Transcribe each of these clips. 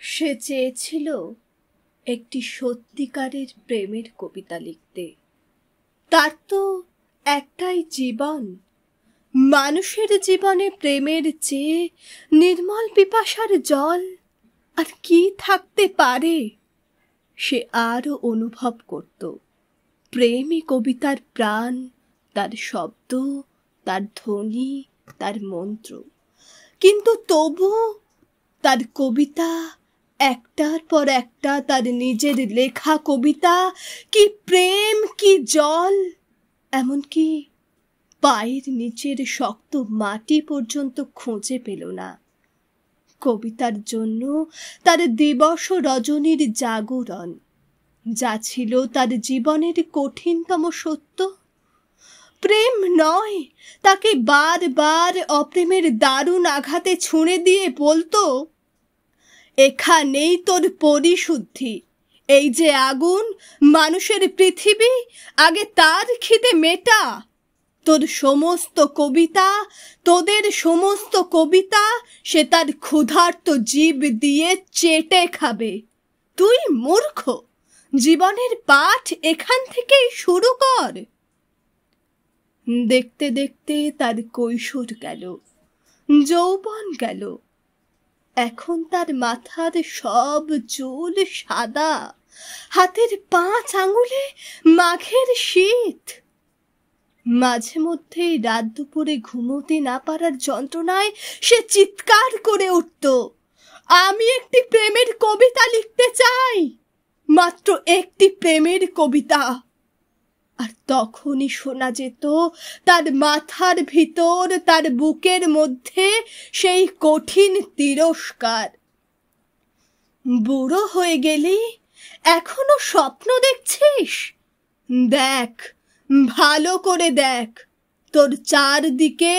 সে চেয়েছিল একটি সত্যিকারের প্রেমের কবিতা লিখতে। তার তো একটাই জীবন। মানুষের জীবনে প্রেমের চেয়ে নির্মল পিপাসার জল আর কি থাকতে পারে। সে আরও অনুভব করত প্রেমই কবিতার প্রাণ, তার শব্দ, তার ধ্বনি, তার মন্ত্র। কিন্তু তবু তার কবিতা একটার পর একটা, তার নিজের লেখা কবিতা, কি প্রেম, কি জল! এমনকি পায়ের নিচের শক্ত মাটি পর্যন্ত খুঁজে পেল না। কবিতার জন্য তার দিবস রজনীর জাগরণ, যা ছিল তার জীবনের কঠিনতম সত্য। প্রেম নয়, তাকে বারবার অপ্রেমের দারুণ আঘাতে ছুঁড়ে দিয়ে বলতো, এখানেই তোর পরিশুদ্ধি। এই যে আগুন, মানুষের পৃথিবী, আগে তার খিদে মেটা। তোর সমস্ত কবিতা, তোদের সমস্ত কবিতা সে তার ক্ষুধার্ত জীব দিয়ে চেটে খাবে। তুই মূর্খ, জীবনের পাঠ এখান থেকেই শুরু কর। দেখতে দেখতে তার কৈশোর গেল, যৌবন গেল। এখন তার মাথার সব চুল সাদা, হাতের 5 আঙুলে মাঘের শীত। মাঝে মধ্যে রাত দুপুরে ঘুমোতে না পারার যন্ত্রণায় সে চিৎকার করে উঠত, আমি একটি প্রেমের কবিতা লিখতে চাই, মাত্র একটি প্রেমের কবিতা। আর তখনই শোনা যেত তার মাথার ভিতর, তার বুকের মধ্যে সেই কঠিন তিরস্কার, বুড়ো হয়ে গেলি এখনো স্বপ্ন দেখছিস? দেখ, ভালো করে দেখ, তোর চারদিকে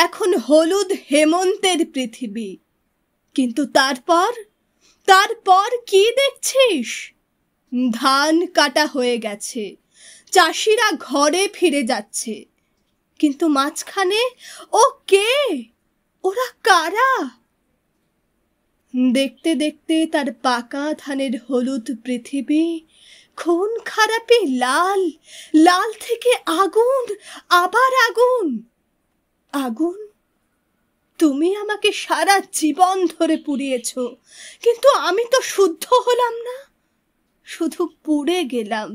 এখন হলুদ হেমন্তের পৃথিবী। কিন্তু তারপর কি দেখছিস? ধান কাটা হয়ে গেছে, চাষিরা ঘরে ফিরে যাচ্ছে। কিন্তু মাঝখানে ও কে? ওরা কারা? দেখতে দেখতে তার পাকা ধানের হলুদ পৃথিবী খুন খারাপে লাল, লাল থেকে আগুন, আবার আগুন। আগুন, তুমি আমাকে সারা জীবন ধরে পুড়িয়েছ, কিন্তু আমি তো শুদ্ধ হলাম না, শুধু পুড়ে গেলাম।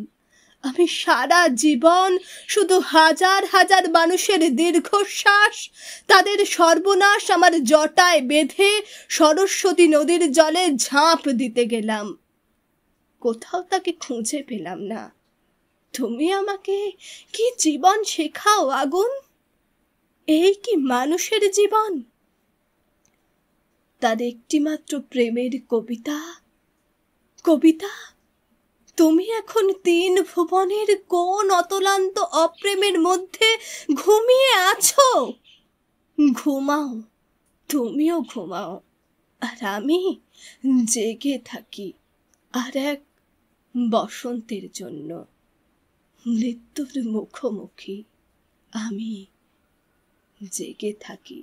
আমি সারা জীবন শুধু হাজার হাজার মানুষের দীর্ঘশ্বাস, তাদের সর্বনাশ আমার জটায় বেঁধে সরস্বতী নদীর জলে ঝাঁপ দিতে গেলাম। কোথাও তাকে খুঁজে পেলাম না। তুমি আমাকে কি জীবন শেখাও আগুন? এই কি মানুষের জীবন? তার একটিমাত্র প্রেমের কবিতা। কবিতা, তুমি এখন 3 ভুবনের কোন অতলান্ত অপ্রেমের মধ্যে ঘুমিয়ে আছো। ঘুমাও, তুমিও ঘুমাও, আর আমি জেগে থাকি আর এক বসন্তের জন্য। মৃত্যুর মুখোমুখি আমি জেগে থাকি।